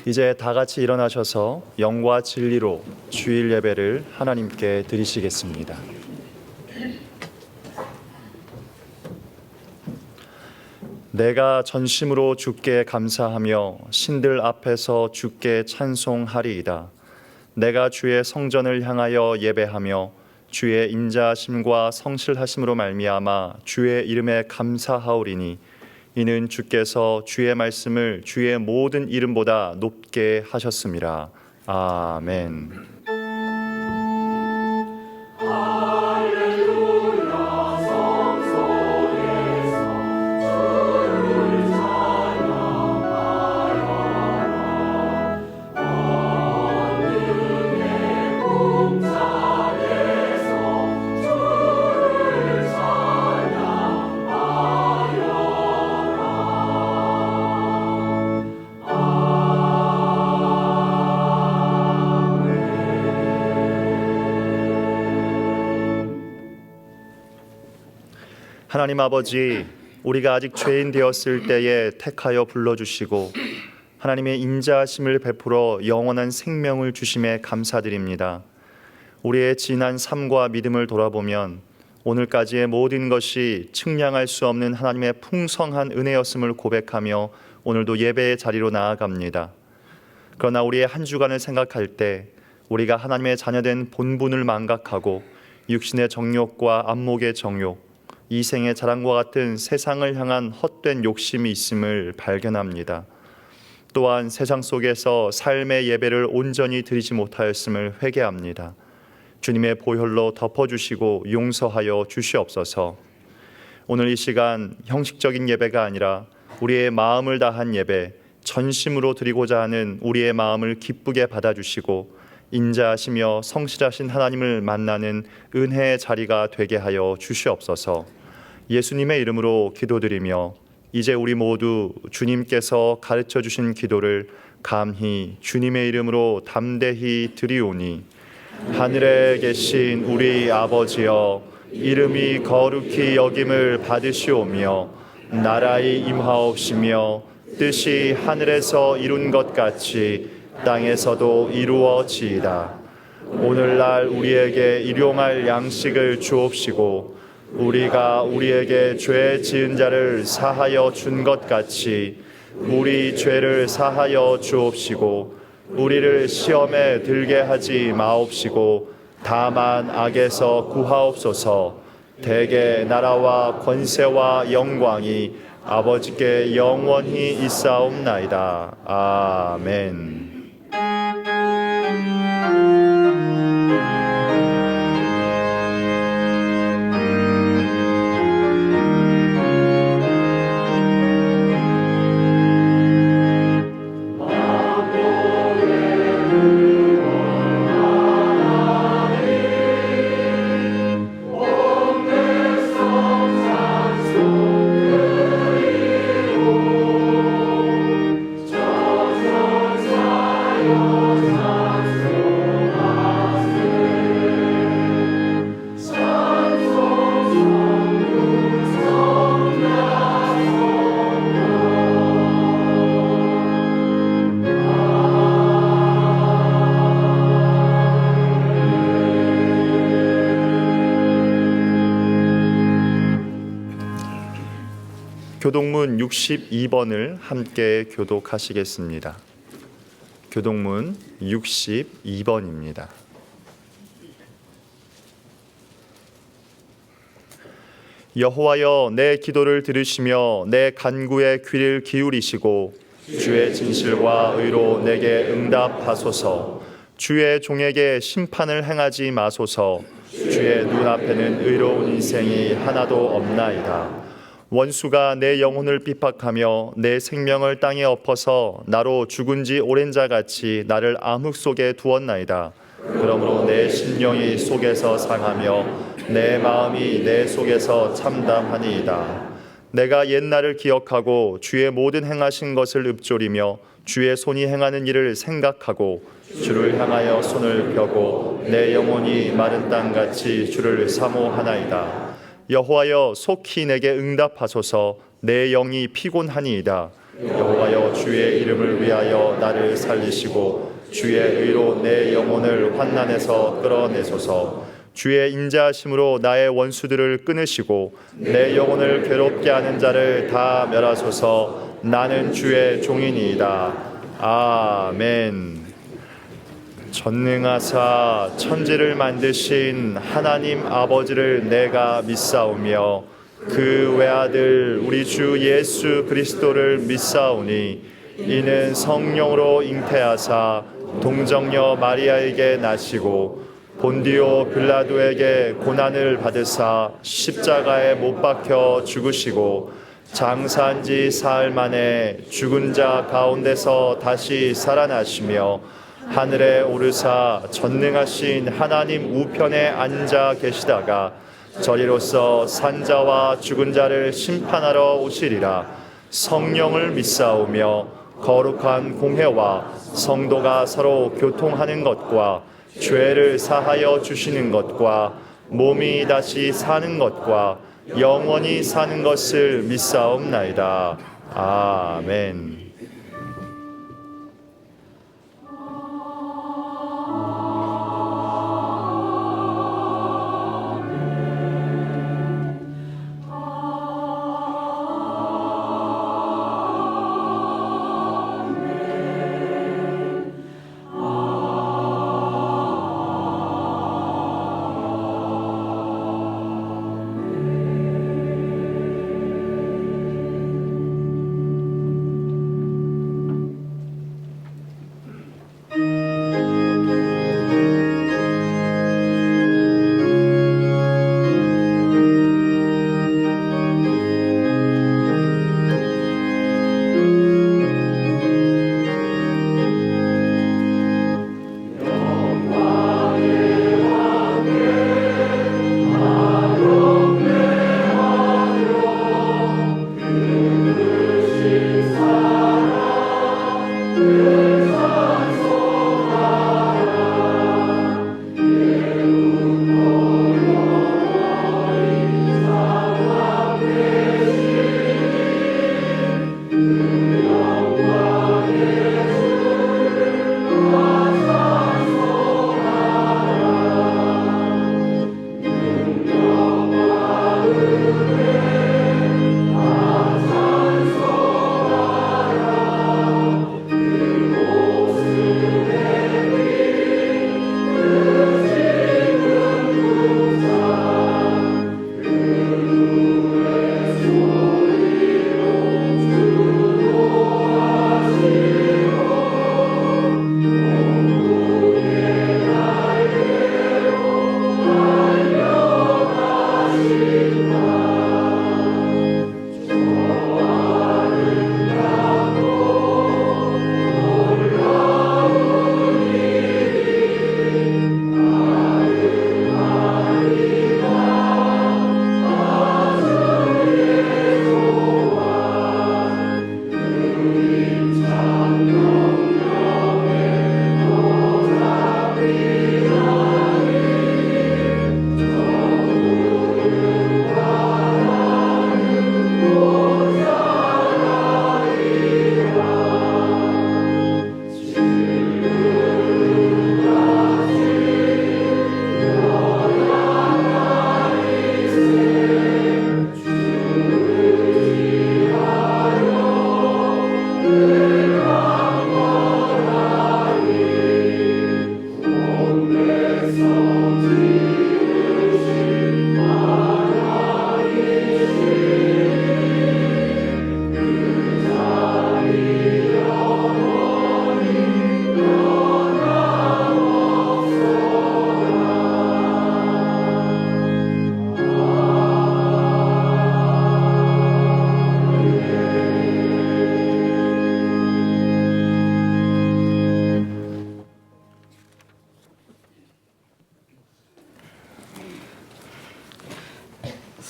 이제 다 같이 일어나셔서 영과 진리로 주일 예배를 하나님께 드리시겠습니다. 내가 전심으로 주께 감사하며 신들 앞에서 주께 찬송하리이다. 내가 주의 성전을 향하여 예배하며 주의 인자하심과 성실하심으로 말미암아 주의 이름에 감사하오리니 이는 주께서 주의 말씀을 주의 모든 이름보다 높게 하셨습니다. 아멘. 하나님 아버지, 우리가 아직 죄인 되었을 때에 택하여 불러주시고 하나님의 인자하심을 베풀어 영원한 생명을 주심에 감사드립니다. 우리의 지난 삶과 믿음을 돌아보면 오늘까지의 모든 것이 측량할 수 없는 하나님의 풍성한 은혜였음을 고백하며 오늘도 예배의 자리로 나아갑니다. 그러나 우리의 한 주간을 생각할 때 우리가 하나님의 자녀된 본분을 망각하고 육신의 정욕과 안목의 정욕, 이생의 자랑과 같은 세상을 향한 헛된 욕심이 있음을 발견합니다. 또한 세상 속에서 삶의 예배를 온전히 드리지 못하였음을 회개합니다. 주님의 보혈로 덮어주시고 용서하여 주시옵소서. 오늘 이 시간 형식적인 예배가 아니라 우리의 마음을 다한 예배, 전심으로 드리고자 하는 우리의 마음을 기쁘게 받아주시고 인자하시며 성실하신 하나님을 만나는 은혜의 자리가 되게 하여 주시옵소서. 예수님의 이름으로 기도드리며 이제 우리 모두 주님께서 가르쳐 주신 기도를 감히 주님의 이름으로 담대히 드리오니, 하늘에 계신 우리 아버지여, 이름이 거룩히 여김을 받으시오며 나라의 임하옵시며 뜻이 하늘에서 이룬 것 같이 땅에서도 이루어지이다. 오늘날 우리에게 일용할 양식을 주옵시고 우리가 우리에게 죄 지은 자를 사하여 준 것 같이 우리 죄를 사하여 주옵시고 우리를 시험에 들게 하지 마옵시고 다만 악에서 구하옵소서. 대개 나라와 권세와 영광이 아버지께 영원히 있사옵나이다. 아멘. 교동문 62번을 함께 교독하시겠습니다. 교동문 62번입니다. 여호와여, 내 기도를 들으시며 내 간구에 귀를 기울이시고 주의 진실과 의로 내게 응답하소서. 주의 종에게 심판을 행하지 마소서. 주의 눈앞에는 의로운 인생이 하나도 없나이다. 원수가 내 영혼을 핍박하며 내 생명을 땅에 엎어서 나로 죽은 지 오랜 자같이 나를 암흑 속에 두었나이다. 그러므로 내 심령이 속에서 상하며 내 마음이 내 속에서 참담하니이다. 내가 옛날을 기억하고 주의 모든 행하신 것을 읊조리며 주의 손이 행하는 일을 생각하고 주를 향하여 손을 펴고 내 영혼이 마른 땅같이 주를 사모하나이다. 여호와여, 속히 내게 응답하소서. 내 영이 피곤하니이다. 여호와여 주의 이름을 위하여 나를 살리시고 주의 의로 내 영혼을 환난에서 끌어내소서. 주의 인자하심으로 나의 원수들을 끊으시고 내 영혼을 괴롭게 하는 자를 다 멸하소서. 나는 주의 종이니이다. 아멘. 전능하사 천지를 만드신 하나님 아버지를 내가 믿사오며 그 외아들 우리 주 예수 그리스도를 믿사오니 이는 성령으로 잉태하사 동정녀 마리아에게 나시고 본디오 빌라도에게 고난을 받으사 십자가에 못 박혀 죽으시고 장사한 지 사흘 만에 죽은 자 가운데서 다시 살아나시며 하늘에 오르사 전능하신 하나님 우편에 앉아 계시다가 저리로서 산자와 죽은 자를 심판하러 오시리라. 성령을 믿사오며 거룩한 공회와 성도가 서로 교통하는 것과 죄를 사하여 주시는 것과 몸이 다시 사는 것과 영원히 사는 것을 믿사옵나이다. 아멘.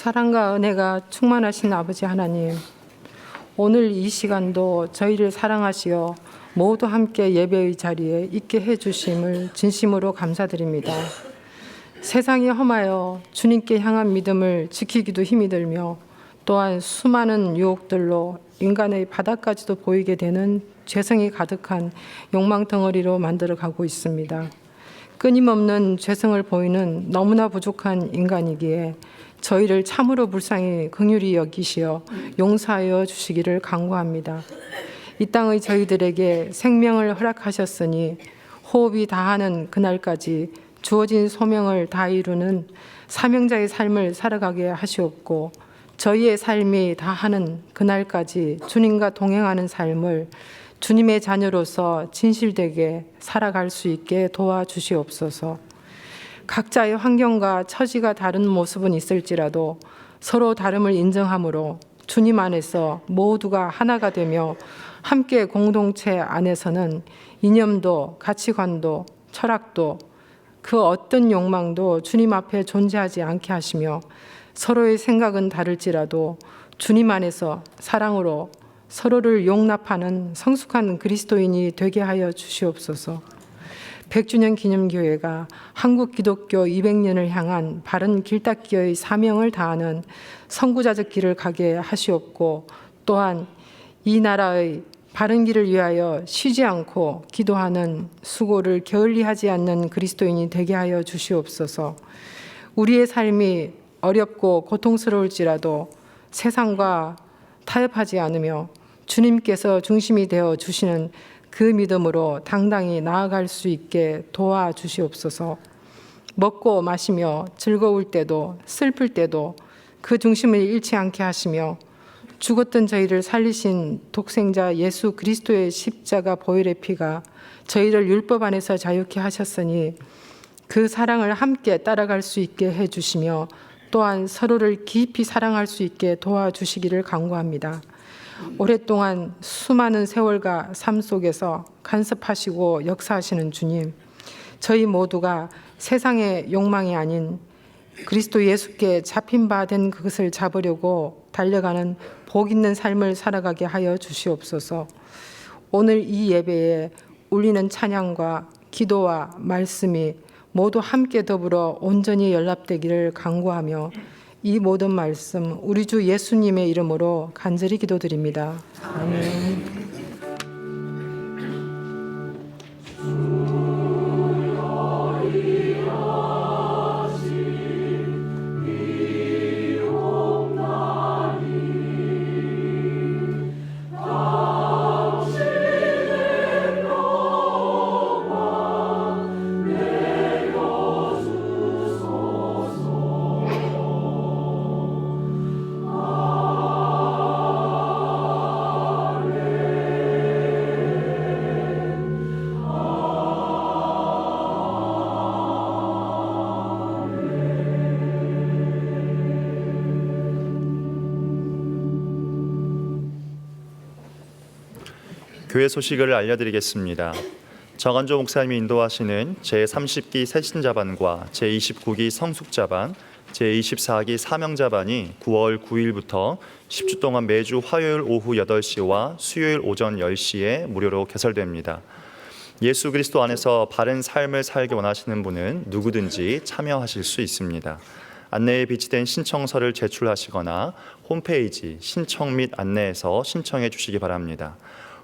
사랑과 은혜가 충만하신 아버지 하나님, 오늘 이 시간도 저희를 사랑하시어 모두 함께 예배의 자리에 있게 해주심을 진심으로 감사드립니다. 세상이 험하여 주님께 향한 믿음을 지키기도 힘이 들며 또한 수많은 유혹들로 인간의 바닥까지도 보이게 되는 죄성이 가득한 욕망 덩어리로 만들어가고 있습니다. 끊임없는 죄성을 보이는 너무나 부족한 인간이기에 저희를 참으로 불쌍히 긍휼히 여기시어 용서하여 주시기를 간구합니다. 이 땅의 저희들에게 생명을 허락하셨으니 호흡이 다하는 그날까지 주어진 소명을 다 이루는 사명자의 삶을 살아가게 하시옵고, 저희의 삶이 다하는 그날까지 주님과 동행하는 삶을 주님의 자녀로서 진실되게 살아갈 수 있게 도와주시옵소서. 각자의 환경과 처지가 다른 모습은 있을지라도 서로 다름을 인정함으로 주님 안에서 모두가 하나가 되며 함께 공동체 안에서는 이념도 가치관도 철학도 그 어떤 욕망도 주님 앞에 존재하지 않게 하시며, 서로의 생각은 다를지라도 주님 안에서 사랑으로 서로를 용납하는 성숙한 그리스도인이 되게 하여 주시옵소서. 100주년 기념교회가 한국 기독교 200년을 향한 바른 길닦기의 사명을 다하는 선구자적 길을 가게 하시옵고, 또한 이 나라의 바른 길을 위하여 쉬지 않고 기도하는 수고를 게을리하지 않는 그리스도인이 되게 하여 주시옵소서. 우리의 삶이 어렵고 고통스러울지라도 세상과 타협하지 않으며 주님께서 중심이 되어 주시는 그 믿음으로 당당히 나아갈 수 있게 도와주시옵소서. 먹고 마시며 즐거울 때도 슬플 때도 그 중심을 잃지 않게 하시며, 죽었던 저희를 살리신 독생자 예수 그리스도의 십자가 보혈의 피가 저희를 율법 안에서 자유케 하셨으니 그 사랑을 함께 따라갈 수 있게 해주시며, 또한 서로를 깊이 사랑할 수 있게 도와주시기를 간구합니다. 오랫동안 수많은 세월과 삶 속에서 간섭하시고 역사하시는 주님, 저희 모두가 세상의 욕망이 아닌 그리스도 예수께 잡힌 바 된 그것을 잡으려고 달려가는 복 있는 삶을 살아가게 하여 주시옵소서. 오늘 이 예배에 울리는 찬양과 기도와 말씀이 모두 함께 더불어 온전히 연합되기를 간구하며, 이 모든 말씀 우리 주 예수님의 이름으로 간절히 기도드립니다. 아멘. 교회 소식을 알려드리겠습니다. 정한조 목사님이 인도하시는 제30기 새신자반과 제29기 성숙자반, 제24기 사명자반이 9월 9일부터 10주 동안 매주 화요일 오후 8시와 수요일 오전 10시에 무료로 개설됩니다. 예수 그리스도 안에서 바른 삶을 살기 원하시는 분은 누구든지 참여하실 수 있습니다. 안내에 비치된 신청서를 제출하시거나 홈페이지 신청 및 안내에서 신청해 주시기 바랍니다.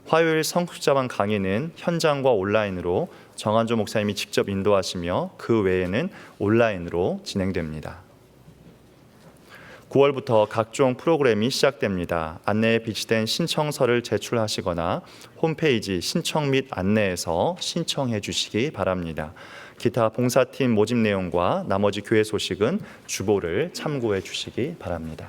화요일 성숙자반 강의는 현장과 온라인으로 정한조 목사님이 직접 인도하시며 그 외에는 온라인으로 진행됩니다. 9월부터 각종 프로그램이 시작됩니다. 안내에 비치된 신청서를 제출하시거나 홈페이지 신청 및 안내에서 신청해 주시기 바랍니다. 기타 봉사팀 모집 내용과 나머지 교회 소식은 주보를 참고해 주시기 바랍니다.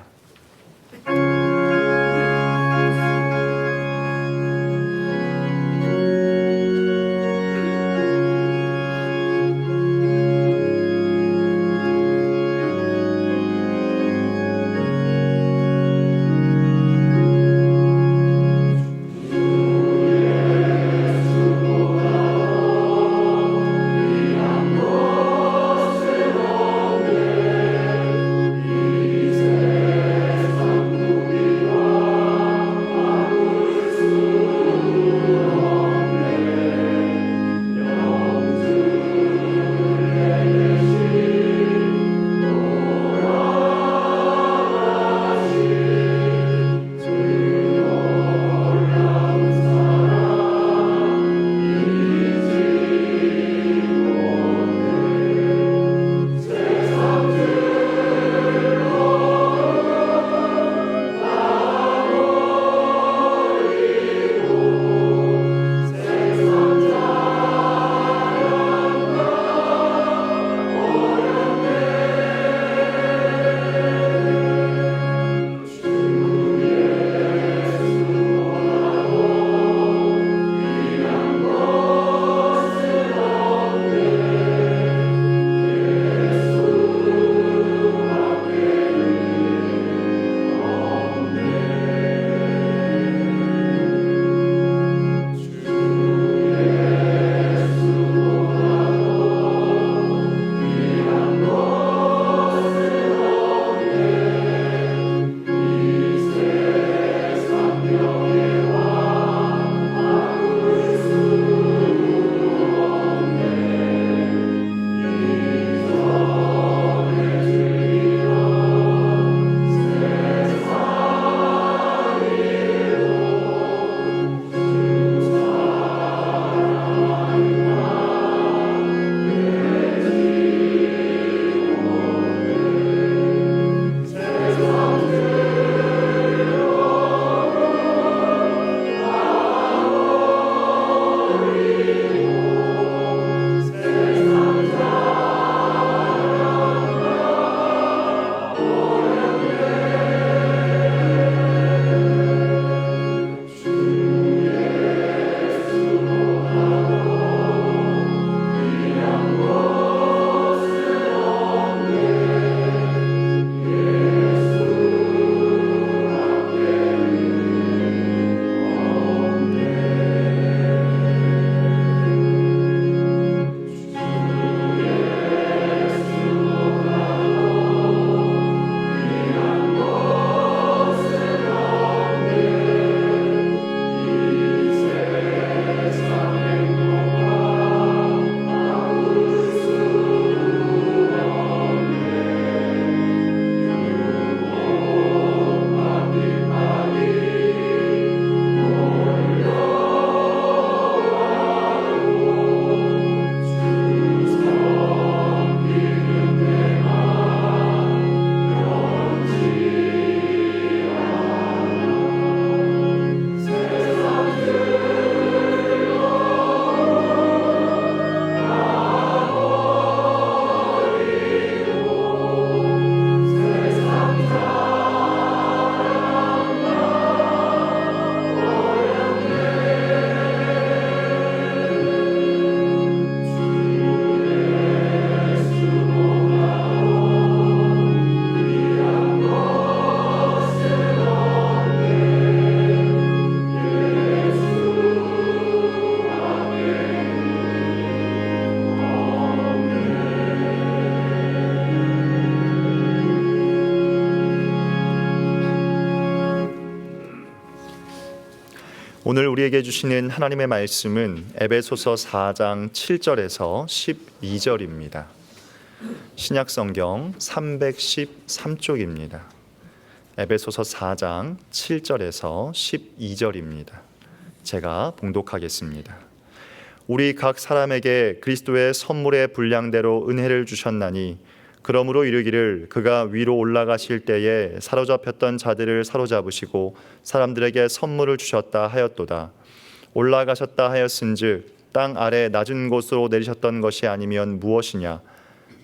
오늘 우리에게 주시는 하나님의 말씀은 에베소서 4장 7절에서 12절입니다. 신약성경 313쪽입니다. 에베소서 4장 7절에서 12절입니다. 제가 봉독하겠습니다. 우리 각 사람에게 그리스도의 선물의 분량대로 은혜를 주셨나니 그러므로 이르기를 그가 위로 올라가실 때에 사로잡혔던 자들을 사로잡으시고 사람들에게 선물을 주셨다 하였도다. 올라가셨다 하였은즉 땅 아래 낮은 곳으로 내리셨던 것이 아니면 무엇이냐.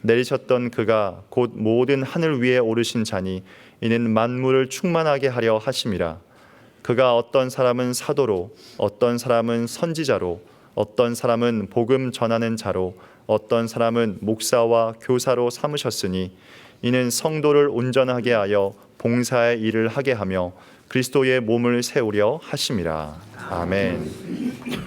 내리셨던 그가 곧 모든 하늘 위에 오르신 자니 이는 만물을 충만하게 하려 하심이라. 그가 어떤 사람은 사도로, 어떤 사람은 선지자로, 어떤 사람은 복음 전하는 자로, 어떤 사람은 목사와 교사로 삼으셨으니 이는 성도를 온전하게 하여 봉사의 일을 하게 하며 그리스도의 몸을 세우려 하심이라. 아멘.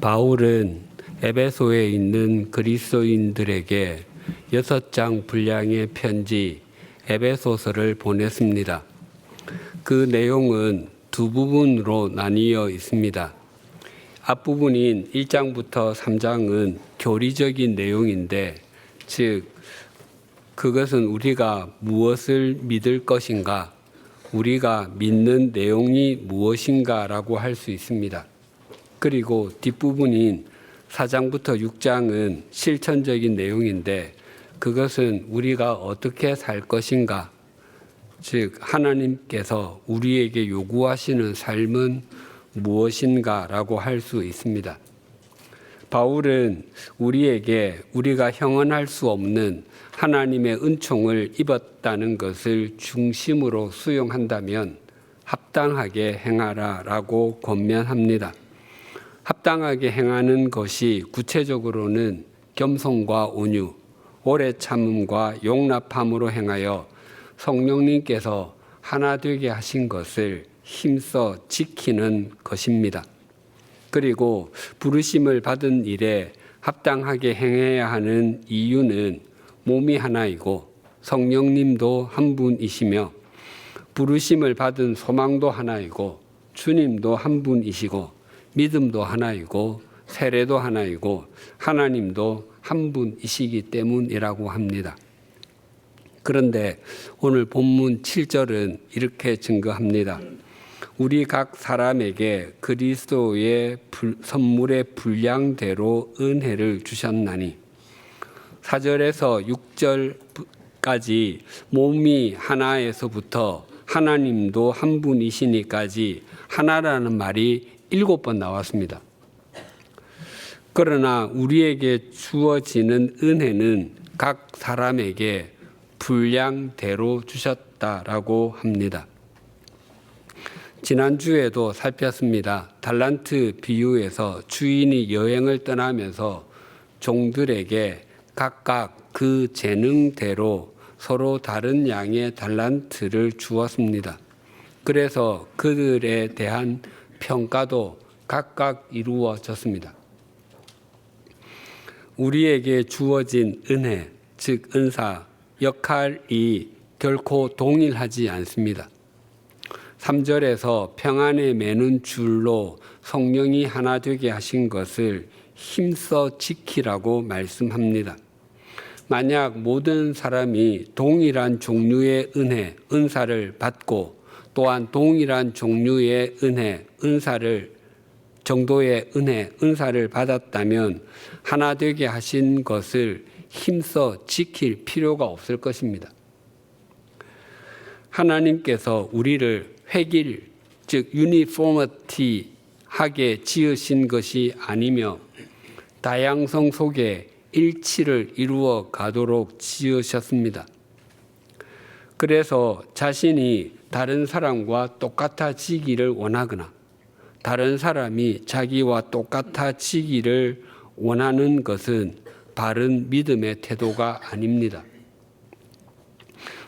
바울은 에베소에 있는 그리스도인들에게 6장 분량의 편지 에베소서를 보냈습니다. 그 내용은 두 부분으로 나뉘어 있습니다. 앞부분인 1장부터 3장은 교리적인 내용인데, 즉 그것은 우리가 무엇을 믿을 것인가, 우리가 믿는 내용이 무엇인가라고 할 수 있습니다. 그리고 뒷부분인 4장부터 6장은 실천적인 내용인데, 그것은 우리가 어떻게 살 것인가, 즉 하나님께서 우리에게 요구하시는 삶은 무엇인가라고 할 수 있습니다. 바울은 우리에게 우리가 형언할 수 없는 하나님의 은총을 입었다는 것을 중심으로 수용한다면 합당하게 행하라라고 권면합니다. 합당하게 행하는 것이 구체적으로는 겸손과 온유, 오래 참음과 용납함으로 행하여 성령님께서 하나 되게 하신 것을 힘써 지키는 것입니다. 그리고 부르심을 받은 일에 합당하게 행해야 하는 이유는 몸이 하나이고 성령님도 한 분이시며 부르심을 받은 소망도 하나이고 주님도 한 분이시고 믿음도 하나이고 세례도 하나이고 하나님도 한 분이시기 때문이라고 합니다. 그런데 오늘 본문 7절은 이렇게 증거합니다. 우리 각 사람에게 그리스도의 선물의 분량대로 은혜를 주셨나니 4절에서 6절까지 몸이 하나에서부터 하나님도 한 분이시니까지 하나라는 말이 7번 나왔습니다. 그러나 우리에게 주어지는 은혜는 각 사람에게 분량대로 주셨다라고 합니다. 지난주에도 살폈습니다. 달란트 비유에서 주인이 여행을 떠나면서 종들에게 각각 그 재능대로 서로 다른 양의 달란트를 주었습니다. 그래서 그들에 대한 평가도 각각 이루어졌습니다. 우리에게 주어진 은혜, 즉 은사, 역할이 결코 동일하지 않습니다. 3절에서 평안에 매는 줄로 성령이 하나 되게 하신 것을 힘써 지키라고 말씀합니다. 만약 모든 사람이 동일한 종류의 은혜, 은사를 받고 또한 동일한 종류의 은혜, 정도의 은혜, 은사를 받았다면 하나 되게 하신 것을 힘써 지킬 필요가 없을 것입니다. 하나님께서 우리를 획일, 즉 유니포머티하게 지으신 것이 아니며 다양성 속에 일치를 이루어 가도록 지으셨습니다. 그래서 자신이 다른 사람과 똑같아지기를 원하거나 다른 사람이 자기와 똑같아지기를 원하는 것은 바른 믿음의 태도가 아닙니다.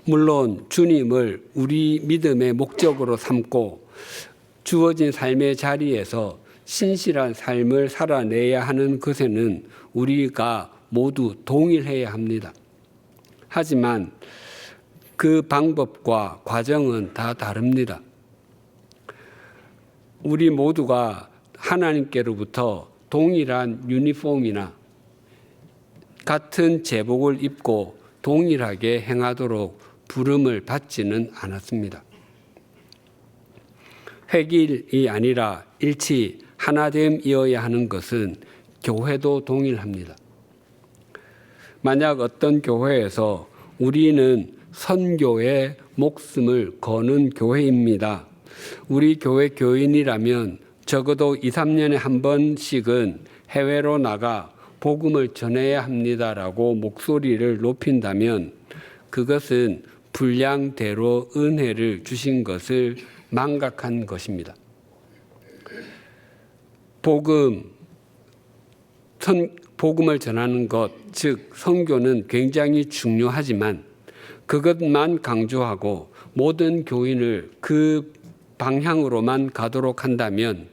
물론 주님을 우리 믿음의 목적으로 삼고 주어진 삶의 자리에서 신실한 삶을 살아내야 하는 것에는 우리가 모두 동일해야 합니다. 하지만 그 방법과 과정은 다 다릅니다. 우리 모두가 하나님께로부터 동일한 유니폼이나 같은 제복을 입고 동일하게 행하도록 부름을 받지는 않았습니다. 획일이 아니라 일치, 하나됨이어야 하는 것은 교회도 동일합니다. 만약 어떤 교회에서 우리는 선교에 목숨을 거는 교회입니다. 우리 교회 교인이라면 적어도 2, 3년에 한 번씩은 해외로 나가 복음을 전해야 합니다라고 목소리를 높인다면 그것은 분량대로 은혜를 주신 것을 망각한 것입니다. 복음을 전하는 것, 즉 선교는 굉장히 중요하지만 그것만 강조하고 모든 교인을 그 방향으로만 가도록 한다면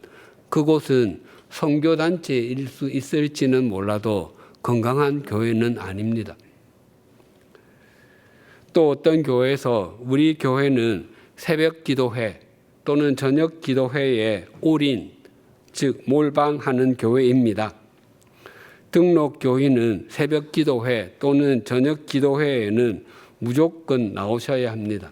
그곳은 선교단체일 수 있을지는 몰라도 건강한 교회는 아닙니다. 또 어떤 교회에서 우리 교회는 새벽 기도회 또는 저녁 기도회에 올인, 즉 몰방하는 교회입니다. 등록 교인은 새벽 기도회 또는 저녁 기도회에는 무조건 나오셔야 합니다.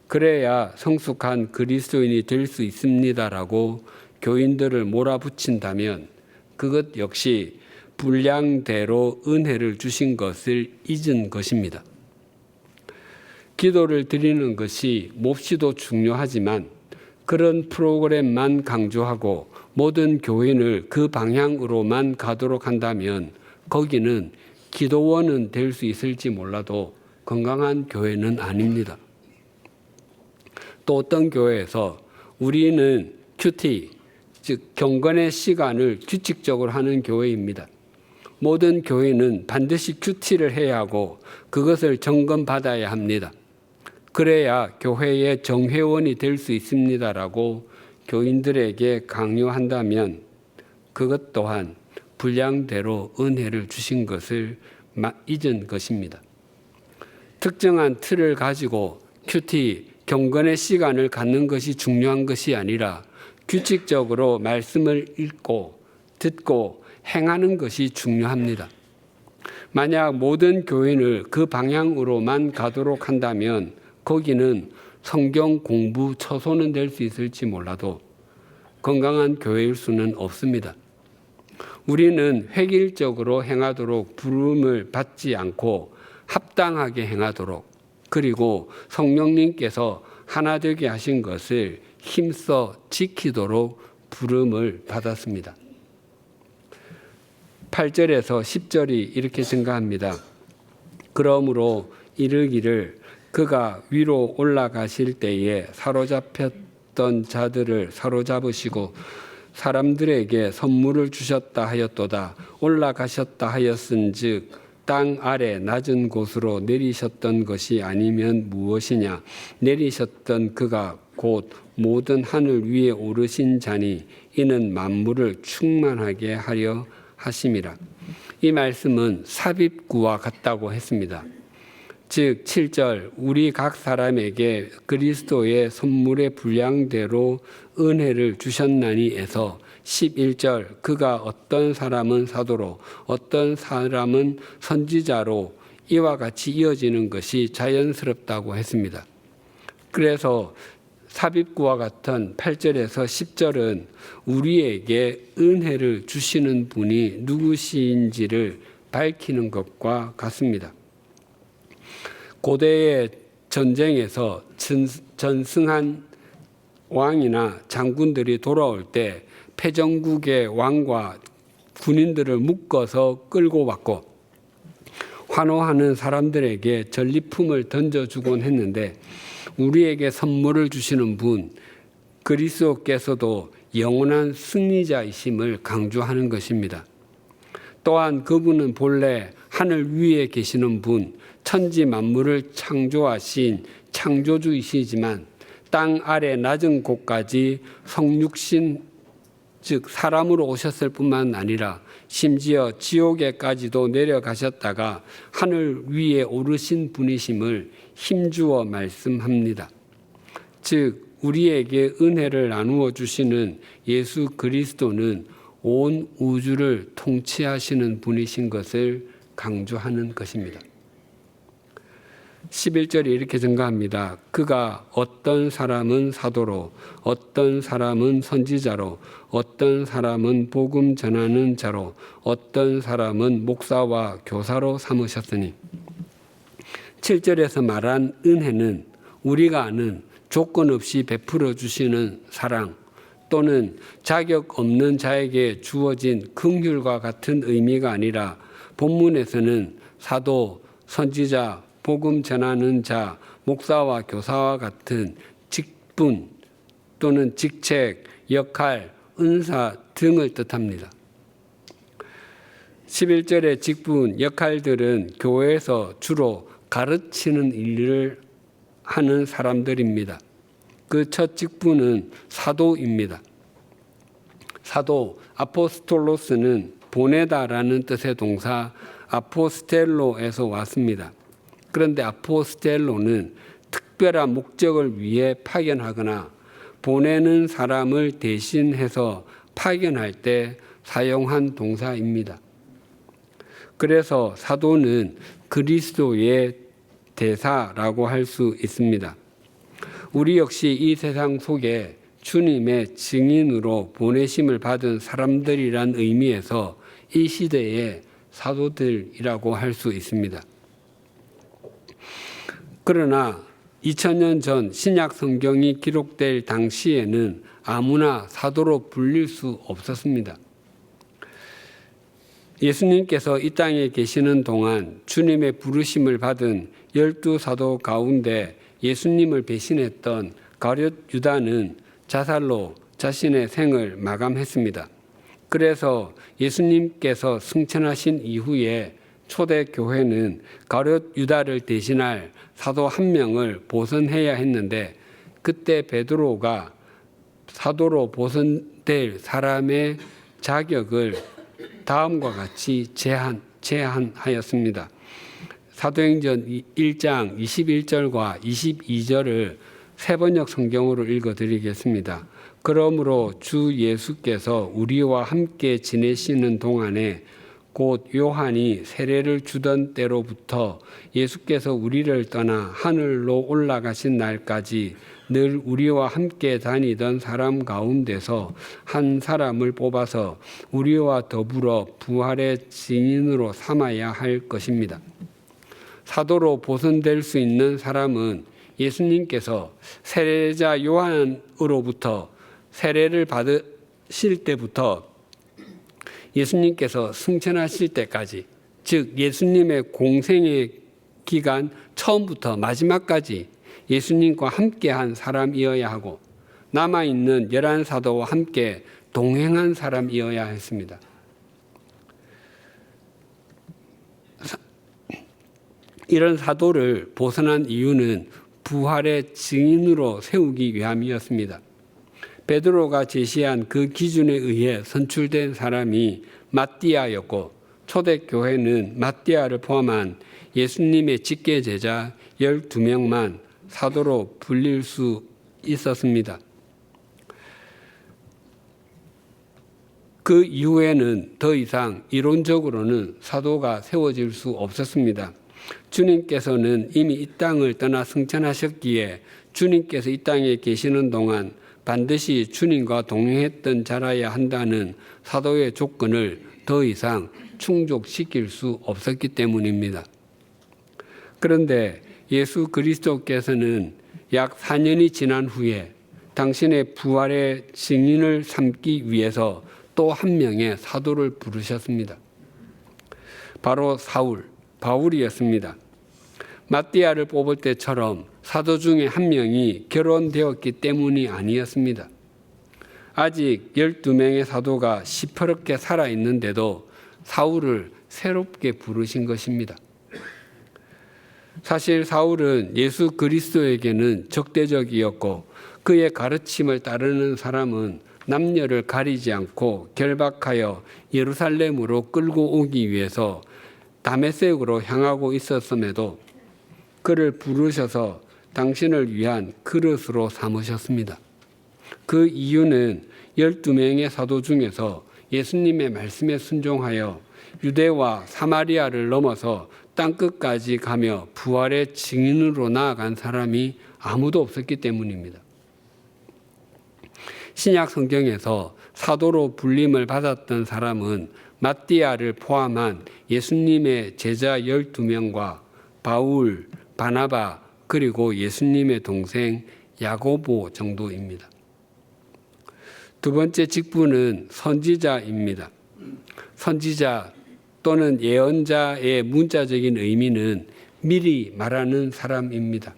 그래야 성숙한 그리스도인이 될 수 있습니다라고 교인들을 몰아붙인다면 그것 역시 분량대로 은혜를 주신 것을 잊은 것입니다. 기도를 드리는 것이 몹시도 중요하지만 그런 프로그램만 강조하고 모든 교인을 그 방향으로만 가도록 한다면 거기는 기도원은 될 수 있을지 몰라도 건강한 교회는 아닙니다. 또 어떤 교회에서 우리는 큐티, 즉 경건의 시간을 규칙적으로 하는 교회입니다. 모든 교회는 반드시 큐티를 해야 하고 그것을 점검받아야 합니다. 그래야 교회의 정회원이 될 수 있습니다라고 교인들에게 강요한다면 그것 또한 분량대로 은혜를 주신 것을 잊은 것입니다. 특정한 틀을 가지고 큐티, 경건의 시간을 갖는 것이 중요한 것이 아니라 규칙적으로 말씀을 읽고 듣고 행하는 것이 중요합니다. 만약 모든 교인을 그 방향으로만 가도록 한다면 거기는 성경 공부 처소는 될 수 있을지 몰라도 건강한 교회일 수는 없습니다. 우리는 획일적으로 행하도록 부름을 받지 않고 합당하게 행하도록, 그리고 성령님께서 하나 되게 하신 것을 힘써 지키도록 부름을 받았습니다. 8절에서 10절이 이렇게 증가합니다. 그러므로 이르기를 그가 위로 올라가실 때에 사로잡혔던 자들을 사로잡으시고 사람들에게 선물을 주셨다 하였도다. 올라가셨다 하였은즉 땅 아래 낮은 곳으로 내리셨던 것이 아니면 무엇이냐. 내리셨던 그가 곧 모든 하늘 위에 오르신 자니 이는 만물을 충만하게 하려 하심이라. 이 말씀은 삽입구와 같다고 했습니다. 즉 7절 우리 각 사람에게 그리스도의 선물의 분량대로 은혜를 주셨나니에서 11절 그가 어떤 사람은 사도로 어떤 사람은 선지자로 이와 같이 이어지는 것이 자연스럽다고 했습니다. 그래서 삽입구와 같은 8절에서 10절은 우리에게 은혜를 주시는 분이 누구신지를 밝히는 것과 같습니다. 고대의 전쟁에서 전승한 왕이나 장군들이 돌아올 때 패전국의 왕과 군인들을 묶어서 끌고 왔고 환호하는 사람들에게 전리품을 던져주곤 했는데 우리에게 선물을 주시는 분 그리스도께서도 영원한 승리자이심을 강조하는 것입니다. 또한 그분은 본래 하늘 위에 계시는 분, 천지 만물을 창조하신 창조주이시지만 땅 아래 낮은 곳까지 성육신 즉 사람으로 오셨을 뿐만 아니라 심지어 지옥에까지도 내려가셨다가 하늘 위에 오르신 분이심을 힘주어 말씀합니다. 즉 우리에게 은혜를 나누어 주시는 예수 그리스도는 온 우주를 통치하시는 분이신 것을 강조하는 것입니다. 11절이 이렇게 증가합니다. 그가 어떤 사람은 사도로 어떤 사람은 선지자로 어떤 사람은 복음 전하는 자로 어떤 사람은 목사와 교사로 삼으셨으니 7절에서 말한 은혜는 우리가 아는 조건 없이 베풀어 주시는 사랑 또는 자격 없는 자에게 주어진 긍휼과 같은 의미가 아니라 본문에서는 사도, 선지자, 복음 전하는 자, 목사와 교사와 같은 직분 또는 직책, 역할, 은사 등을 뜻합니다. 11절의 직분, 역할들은 교회에서 주로 가르치는 일을 하는 사람들입니다. 그 첫 직분은 사도입니다. 사도, 아포스톨로스는 보내다라는 뜻의 동사 아포스텔로에서 왔습니다. 그런데 아포스텔로는 특별한 목적을 위해 파견하거나 보내는 사람을 대신해서 파견할 때 사용한 동사입니다. 그래서 사도는 그리스도의 대사라고 할 수 있습니다. 우리 역시 이 세상 속에 주님의 증인으로 보내심을 받은 사람들이란 의미에서 이 시대의 사도들이라고 할 수 있습니다. 그러나 2000년 전 신약 성경이 기록될 당시에는 아무나 사도로 불릴 수 없었습니다. 예수님께서 이 땅에 계시는 동안 주님의 부르심을 받은 12사도 가운데 예수님을 배신했던 가룟 유다는 자살로 자신의 생을 마감했습니다. 그래서 예수님께서 승천하신 이후에 초대교회는 가룟 유다를 대신할 사도 한 명을 보선해야 했는데 그때 베드로가 사도로 보선될 사람의 자격을 다음과 같이 제한하였습니다. 사도행전 1장 21절과 22절을 새번역 성경으로 읽어드리겠습니다. 그러므로 주 예수께서 우리와 함께 지내시는 동안에 곧 요한이 세례를 주던 때로부터 예수께서 우리를 떠나 하늘로 올라가신 날까지 늘 우리와 함께 다니던 사람 가운데서 한 사람을 뽑아서 우리와 더불어 부활의 증인으로 삼아야 할 것입니다. 사도로 보선될 수 있는 사람은 예수님께서 세례자 요한으로부터 세례를 받으실 때부터 예수님께서 승천하실 때까지, 즉 예수님의 공생의 기간 처음부터 마지막까지 예수님과 함께한 사람이어야 하고 남아있는 11사도와 함께 동행한 사람이어야 했습니다. 이런 사도를 보선한 이유는 부활의 증인으로 세우기 위함이었습니다. 베드로가 제시한 그 기준에 의해 선출된 사람이 마띠아였고 초대교회는 마띠아를 포함한 예수님의 직계 제자 12명만 사도로 불릴 수 있었습니다. 그 이후에는 더 이상 이론적으로는 사도가 세워질 수 없었습니다. 주님께서는 이미 이 땅을 떠나 승천하셨기에 주님께서 이 땅에 계시는 동안 반드시 주님과 동행했던 자라야 한다는 사도의 조건을 더 이상 충족시킬 수 없었기 때문입니다. 그런데 예수 그리스도께서는 약 4년이 지난 후에 당신의 부활의 증인을 삼기 위해서 또 한 명의 사도를 부르셨습니다. 바로 바울이었습니다. 마띠아를 뽑을 때처럼 사도 중에 한 명이 결혼되었기 때문이 아니었습니다. 아직 12명의 사도가 시퍼렇게 살아있는데도 사울을 새롭게 부르신 것입니다. 사실 사울은 예수 그리스도에게는 적대적이었고 그의 가르침을 따르는 사람은 남녀를 가리지 않고 결박하여 예루살렘으로 끌고 오기 위해서 다메섹으로 향하고 있었음에도 그를 부르셔서 당신을 위한 그릇으로 삼으셨습니다. 그 이유는 12명의 사도 중에서 예수님의 말씀에 순종하여 유대와 사마리아를 넘어서 땅끝까지 가며 부활의 증인으로 나아간 사람이 아무도 없었기 때문입니다. 신약 성경에서 사도로 불림을 받았던 사람은 마띠아를 포함한 예수님의 제자 12명과 바울, 바나바, 그리고 예수님의 동생 야고보 정도입니다. 두 번째 직분은 선지자입니다. 선지자 또는 예언자의 문자적인 의미는 미리 말하는 사람입니다.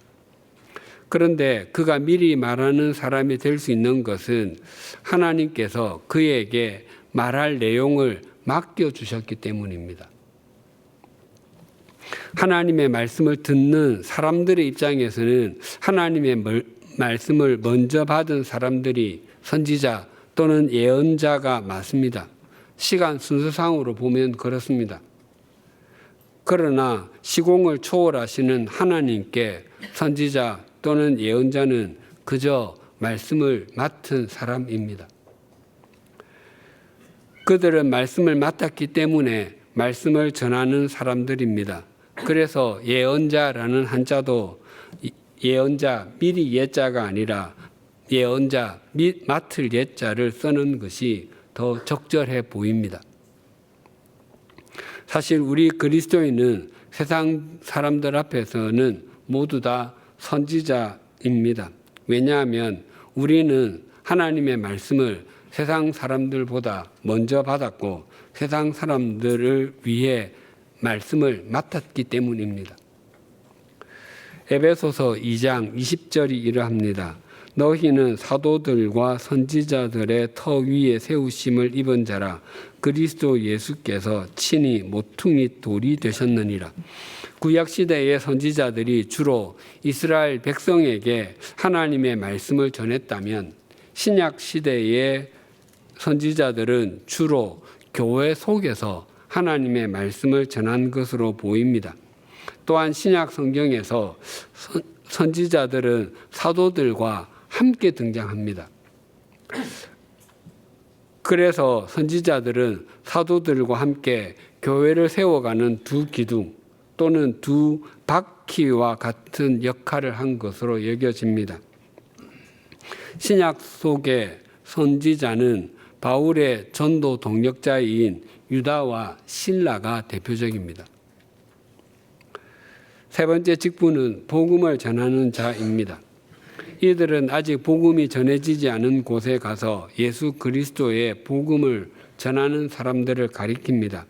그런데 그가 미리 말하는 사람이 될 수 있는 것은 하나님께서 그에게 말할 내용을 맡겨주셨기 때문입니다. 하나님의 말씀을 듣는 사람들의 입장에서는 하나님의 말씀을 먼저 받은 사람들이 선지자 또는 예언자가 맞습니다. 시간 순서상으로 보면 그렇습니다. 그러나 시공을 초월하시는 하나님께 선지자 또는 예언자는 그저 말씀을 맡은 사람입니다. 그들은 말씀을 맡았기 때문에 말씀을 전하는 사람들입니다. 그래서 예언자라는 한자도 예언자 미리 예자가 아니라 예언자 맡을 예자를 쓰는 것이 더 적절해 보입니다. 사실 우리 그리스도인은 세상 사람들 앞에서는 모두 다 선지자입니다. 왜냐하면 우리는 하나님의 말씀을 세상 사람들보다 먼저 받았고 세상 사람들을 위해 말씀을 맡았기 때문입니다. 에베소서 2장 20절이 이러합니다. 너희는 사도들과 선지자들의 터 위에 세우심을 입은 자라 그리스도 예수께서 친히 모퉁이 돌이 되셨느니라. 구약시대의 선지자들이 주로 이스라엘 백성에게 하나님의 말씀을 전했다면 신약시대의 선지자들은 주로 교회 속에서 하나님의 말씀을 전한 것으로 보입니다. 또한 신약 성경에서 선지자들은 사도들과 함께 등장합니다. 그래서 선지자들은 사도들과 함께 교회를 세워가는 두 기둥 또는 두 바퀴와 같은 역할을 한 것으로 여겨집니다. 신약 속의 선지자는 바울의 전도 동력자인 유다와 실라가 대표적입니다. 세 번째 직분은 복음을 전하는 자입니다. 이들은 아직 복음이 전해지지 않은 곳에 가서 예수 그리스도의 복음을 전하는 사람들을 가리킵니다.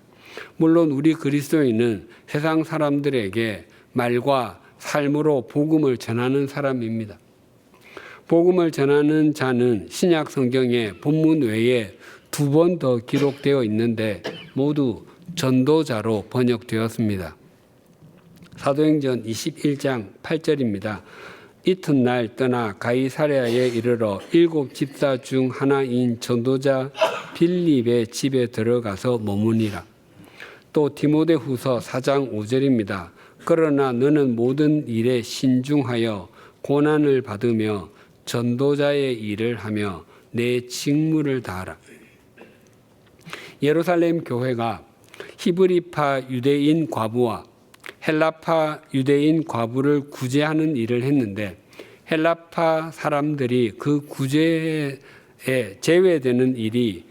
물론 우리 그리스도인은 세상 사람들에게 말과 삶으로 복음을 전하는 사람입니다. 복음을 전하는 자는 신약 성경의 본문 외에 2번 더 기록되어 있는데 모두 전도자로 번역되었습니다. 사도행전 21장 8절입니다. 이튿날 떠나 가이사랴에 이르러 7 집사 중 하나인 전도자 빌립의 집에 들어가서 머무니라. 또 디모데후서 4장 5절입니다. 그러나 너는 모든 일에 신중하여 고난을 받으며 전도자의 일을 하며 내 직무를 다하라. 예루살렘 교회가 히브리파 유대인 과부와 헬라파 유대인 과부를 구제하는 일을 했는데 헬라파 사람들이 그 구제에 제외되는 일이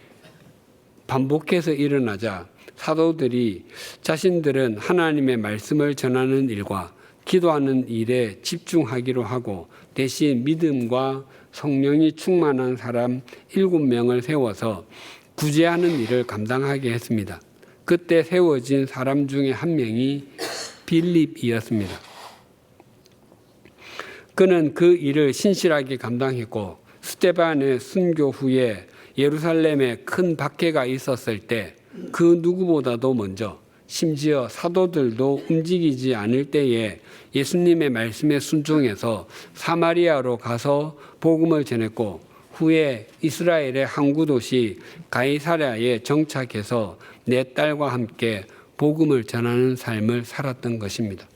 반복해서 일어나자 사도들이 자신들은 하나님의 말씀을 전하는 일과 기도하는 일에 집중하기로 하고 대신 믿음과 성령이 충만한 사람 7명을 세워서 구제하는 일을 감당하게 했습니다. 그때 세워진 사람 중에 한 명이 빌립이었습니다. 그는 그 일을 신실하게 감당했고 스데반의 순교 후에 예루살렘에 큰 박해가 있었을 때 그 누구보다도 먼저 심지어 사도들도 움직이지 않을 때에 예수님의 말씀에 순종해서 사마리아로 가서 복음을 전했고 후에 이스라엘의 항구 도시 가이사랴에 정착해서 내 딸과 함께 복음을 전하는 삶을 살았던 것입니다.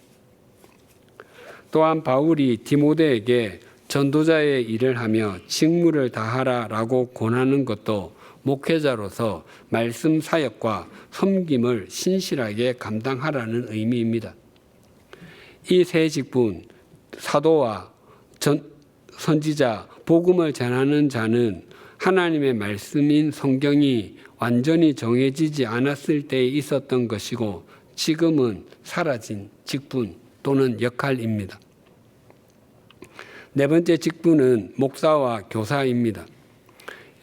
또한 바울이 디모데에게 전도자의 일을 하며 직무를 다하라라고 권하는 것도 목회자로서 말씀 사역과 섬김을 신실하게 감당하라는 의미입니다. 이 세 직분, 사도와 선지자, 복음을 전하는 자는 하나님의 말씀인 성경이 완전히 정해지지 않았을 때에 있었던 것이고 지금은 사라진 직분 또는 역할입니다. 네 번째 직분은 목사와 교사입니다.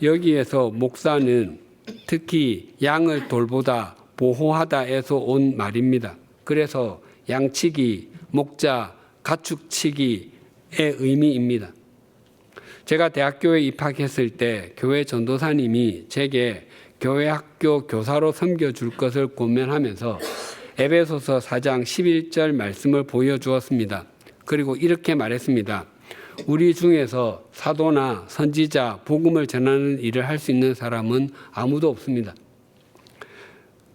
여기에서 목사는 특히 양을 돌보다 보호하다에서 온 말입니다. 그래서 양치기, 목자, 가축치기의 의미입니다. 제가 대학교에 입학했을 때 교회 전도사님이 제게 교회 학교 교사로 섬겨줄 것을 고면하면서 에베소서 4장 11절 말씀을 보여주었습니다. 그리고 이렇게 말했습니다. 우리 중에서 사도나 선지자, 복음을 전하는 일을 할 수 있는 사람은 아무도 없습니다.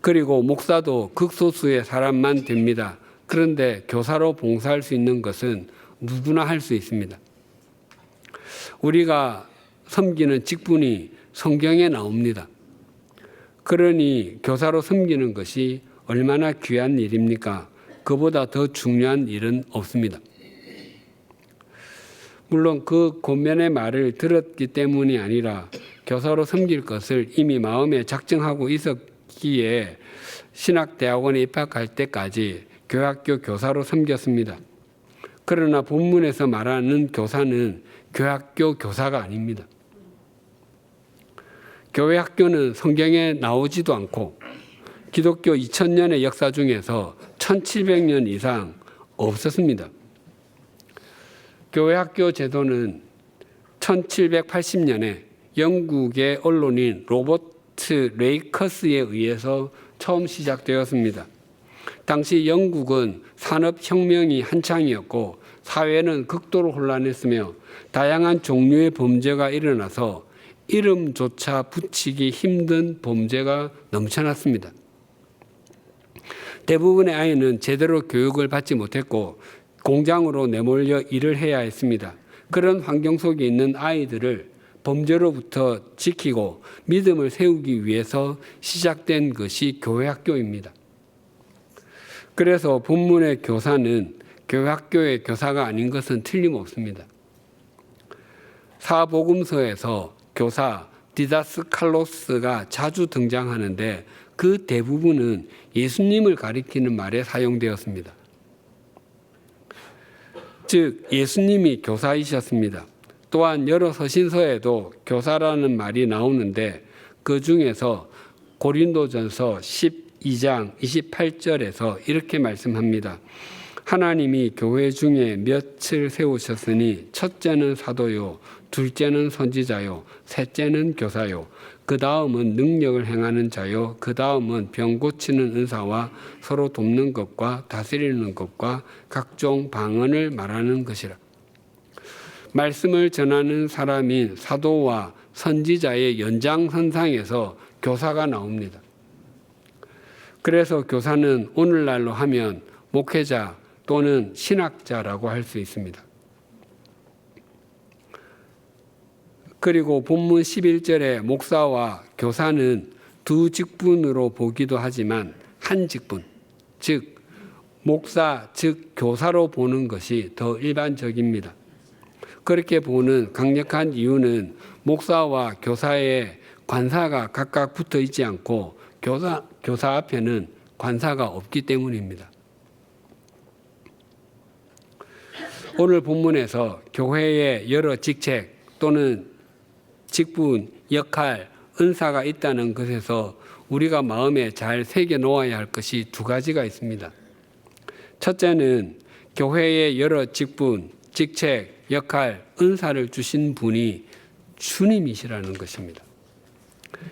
그리고 목사도 극소수의 사람만 됩니다. 그런데 교사로 봉사할 수 있는 것은 누구나 할 수 있습니다. 우리가 섬기는 직분이 성경에 나옵니다. 그러니 교사로 섬기는 것이 얼마나 귀한 일입니까? 그보다 더 중요한 일은 없습니다. 물론 그 권면의 말을 들었기 때문이 아니라 교사로 섬길 것을 이미 마음에 작정하고 있었기에 신학대학원에 입학할 때까지 교학교 교사로 섬겼습니다. 그러나 본문에서 말하는 교사는 교학교 교사가 아닙니다. 교회 학교는 성경에 나오지도 않고 기독교 2000년의 역사 중에서 1700년 이상 없었습니다. 교회 학교 제도는 1780년에 영국의 언론인 로버트 레이커스에 의해서 처음 시작되었습니다. 당시 영국은 산업혁명이 한창이었고 사회는 극도로 혼란했으며 다양한 종류의 범죄가 일어나서 이름조차 붙이기 힘든 범죄가 넘쳐났습니다. 대부분의 아이는 제대로 교육을 받지 못했고 공장으로 내몰려 일을 해야 했습니다. 그런 환경 속에 있는 아이들을 범죄로부터 지키고 믿음을 세우기 위해서 시작된 것이 교회 학교입니다. 그래서 본문의 교사는 교회 학교의 교사가 아닌 것은 틀림없습니다. 사복음서에서 교사 디다스칼로스가 자주 등장하는데 그 대부분은 예수님을 가리키는 말에 사용되었습니다. 즉 예수님이 교사이셨습니다. 또한 여러 서신서에도 교사라는 말이 나오는데 그 중에서 고린도전서 12장 28절에서 이렇게 말씀합니다. 하나님이 교회 중에 몇을 세우셨으니 첫째는 사도요, 둘째는 선지자요, 셋째는 교사요, 그 다음은 능력을 행하는 자요, 그 다음은 병 고치는 은사와 서로 돕는 것과 다스리는 것과 각종 방언을 말하는 것이라. 말씀을 전하는 사람인 사도와 선지자의 연장선상에서 교사가 나옵니다. 그래서 교사는 오늘날로 하면 목회자 또는 신학자라고 할 수 있습니다. 그리고 본문 11절에 목사와 교사는 두 직분으로 보기도 하지만 한 직분, 즉 목사, 즉 교사로 보는 것이 더 일반적입니다. 그렇게 보는 강력한 이유는 목사와 교사의 관사가 각각 붙어 있지 않고 교사 앞에는 관사가 없기 때문입니다. 오늘 본문에서 교회에 여러 직책 또는 직분, 역할, 은사가 있다는 것에서 우리가 마음에 잘 새겨 놓아야 할 것이 두 가지가 있습니다. 첫째는 교회에 여러 직분, 직책, 역할, 은사를 주신 분이 주님이시라는 것입니다.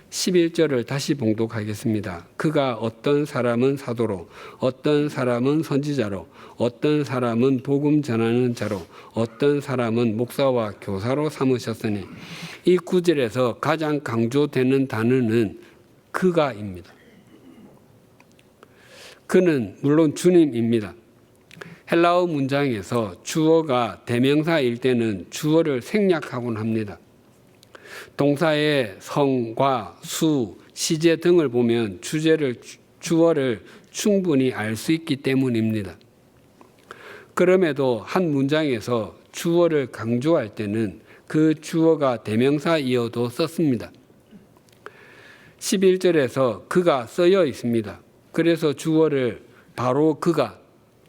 11절을 다시 봉독하겠습니다. 그가 어떤 사람은 사도로, 어떤 사람은 선지자로, 어떤 사람은 복음 전하는 자로, 어떤 사람은 목사와 교사로 삼으셨으니 이 구절에서 가장 강조되는 단어는 그가입니다. 그는 물론 주님입니다. 헬라어 문장에서 주어가 대명사일 때는 주어를 생략하곤 합니다. 동사의 성과 수, 시제 등을 보면 주어를 충분히 알 수 있기 때문입니다. 그럼에도 한 문장에서 주어를 강조할 때는 그 주어가 대명사이어도 썼습니다. 11절에서 그가 쓰여 있습니다. 그래서 주어를 바로 그가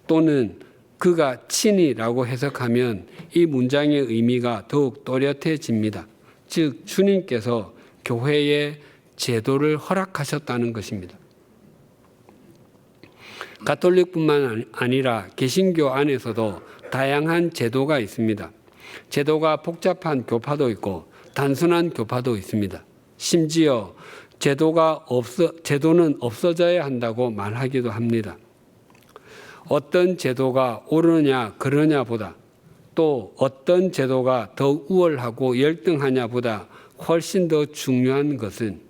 또는 그가 친히라고 해석하면 이 문장의 의미가 더욱 또렷해집니다. 즉 주님께서 교회에 제도를 허락하셨다는 것입니다. 가톨릭뿐만 아니라 개신교 안에서도 다양한 제도가 있습니다. 제도가 복잡한 교파도 있고 단순한 교파도 있습니다. 심지어 제도는 없어져야 한다고 말하기도 합니다. 어떤 제도가 옳으냐 그러냐보다 또 어떤 제도가 더 우월하고 열등하냐보다 훨씬 더 중요한 것은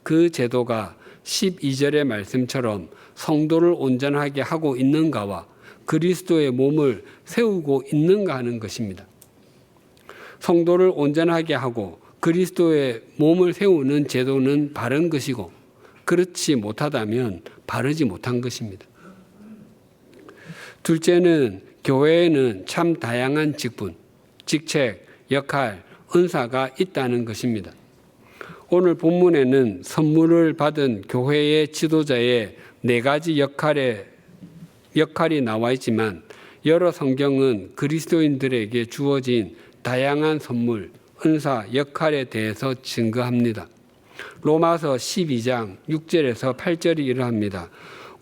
그 제도가 12절의 말씀처럼 성도를 온전하게 하고 있는가와 그리스도의 몸을 세우고 있는가 하는 것입니다. 성도를 온전하게 하고 그리스도의 몸을 세우는 제도는 바른 것이고 그렇지 못하다면 바르지 못한 것입니다. 둘째는 교회에는 참 다양한 직분, 직책, 역할, 은사가 있다는 것입니다. 오늘 본문에는 선물을 받은 교회의 지도자의 4가지 역할이 나와 있지만 여러 성경은 그리스도인들에게 주어진 다양한 선물, 은사, 역할에 대해서 증거합니다. 로마서 12장 6절에서 8절이 이러합니다.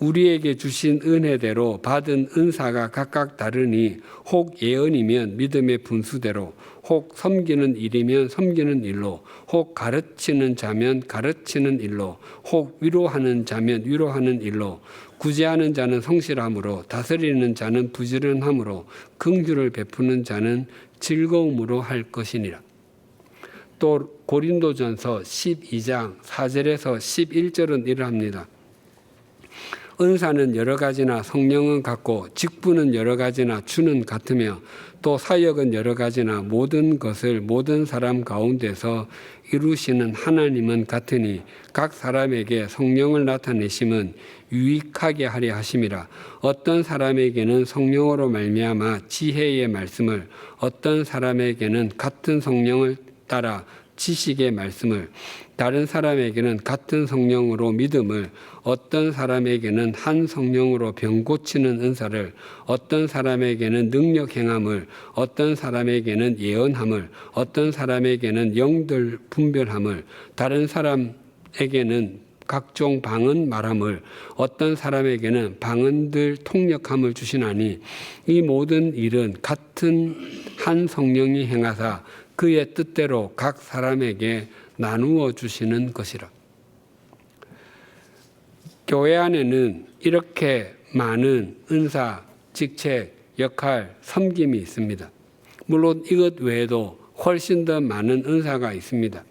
우리에게 주신 은혜대로 받은 은사가 각각 다르니 혹 예언이면 믿음의 분수대로 혹 섬기는 일이면 섬기는 일로 혹 가르치는 자면 가르치는 일로 혹 위로하는 자면 위로하는 일로 구제하는 자는 성실함으로 다스리는 자는 부지런함으로 긍휼을 베푸는 자는 즐거움으로 할 것이니라. 또 고린도전서 12장 4절에서 11절은 이러합니다. 은사는 여러 가지나 성령은 같고 직분은 여러 가지나 주는 같으며 또 사역은 여러 가지나 모든 것을 모든 사람 가운데서 이루시는 하나님은 같으니 각 사람에게 성령을 나타내심은 유익하게 하려 하심이라. 어떤 사람에게는 성령으로 말미암아 지혜의 말씀을, 어떤 사람에게는 같은 성령을 따라 지식의 말씀을, 다른 사람에게는 같은 성령으로 믿음을, 어떤 사람에게는 한 성령으로 병 고치는 은사를, 어떤 사람에게는 능력 행함을, 어떤 사람에게는 예언함을, 어떤 사람에게는 영들 분별함을, 다른 사람에게는 각종 방언 말함을, 어떤 사람에게는 방언들 통역함을 주시나니 이 모든 일은 같은 한 성령이 행하사 그의 뜻대로 각 사람에게 나누어 주시는 것이라. 교회 안에는 이렇게 많은 은사, 직책, 역할, 섬김이 있습니다. 물론 이것 외에도 훨씬 더 많은 은사가 있습니다.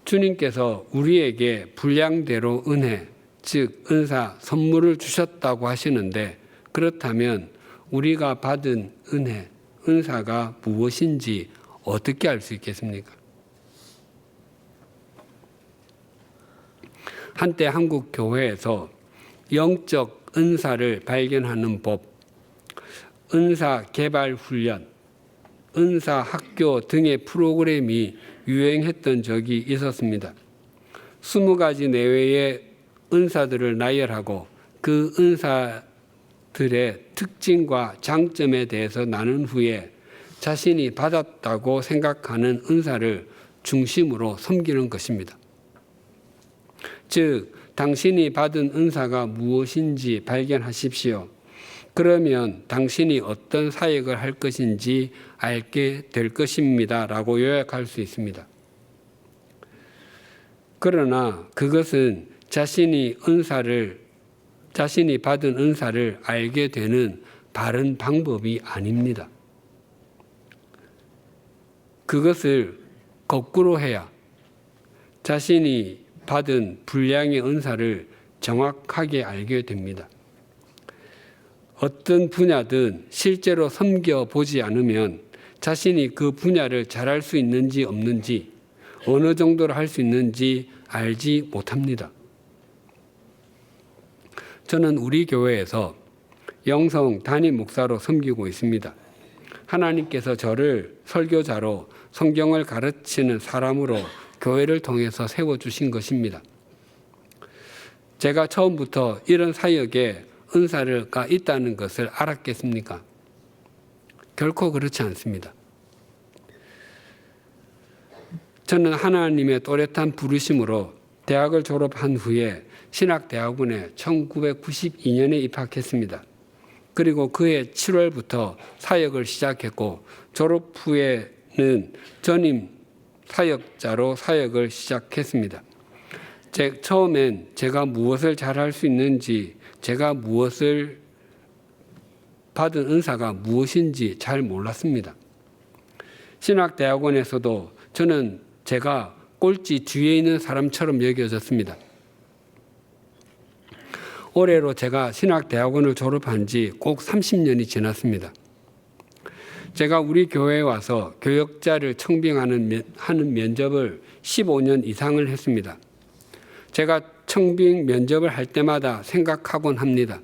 주님께서 우리에게 분량대로 은혜, 즉 은사, 선물을 주셨다고 하시는데, 그렇다면 우리가 받은 은혜, 은사가 무엇인지 어떻게 알 수 있겠습니까? 한때 한국 교회에서 영적 은사를 발견하는 법, 은사 개발 훈련, 은사 학교 등의 프로그램이 유행했던 적이 있었습니다. 20가지 내외의 은사들을 나열하고 그 은사들의 특징과 장점에 대해서 나눈 후에 자신이 받았다고 생각하는 은사를 중심으로 섬기는 것입니다. 즉, 당신이 받은 은사가 무엇인지 발견하십시오. 그러면 당신이 어떤 사역을 할 것인지 알게 될 것입니다. 라고 요약할 수 있습니다. 그러나 그것은 자신이 받은 은사를 알게 되는 바른 방법이 아닙니다. 그것을 거꾸로 해야 자신이 받은 분량의 은사를 정확하게 알게 됩니다. 어떤 분야든 실제로 섬겨보지 않으면 자신이 그 분야를 잘할 수 있는지 없는지, 어느 정도로 할 수 있는지 알지 못합니다. 저는 우리 교회에서 영성 담임 목사로 섬기고 있습니다. 하나님께서 저를 설교자로 성경을 가르치는 사람으로 교회를 통해서 세워주신 것입니다. 제가 처음부터 이런 사역에 은사가 있다는 것을 알았겠습니까? 결코 그렇지 않습니다. 저는 하나님의 또렷한 부르심으로 대학을 졸업한 후에 신학대학원에 1992년에 입학했습니다. 그리고 그해 7월부터 사역을 시작했고 졸업 후에는 전임 사역자로 사역을 시작했습니다. 처음엔 제가 무엇을 잘할 수 있는지, 제가 무엇을 받은 은사가 무엇인지 잘 몰랐습니다. 신학대학원에서도 저는 제가 꼴찌 뒤에 있는 사람처럼 여겨졌습니다. 올해로 제가 신학대학원을 졸업한 지 꼭 30년이 지났습니다. 제가 우리 교회에 와서 교역자를 청빙하는 면접을 15년 이상을 했습니다. 제가 청빙 면접을 할 때마다 생각하곤 합니다.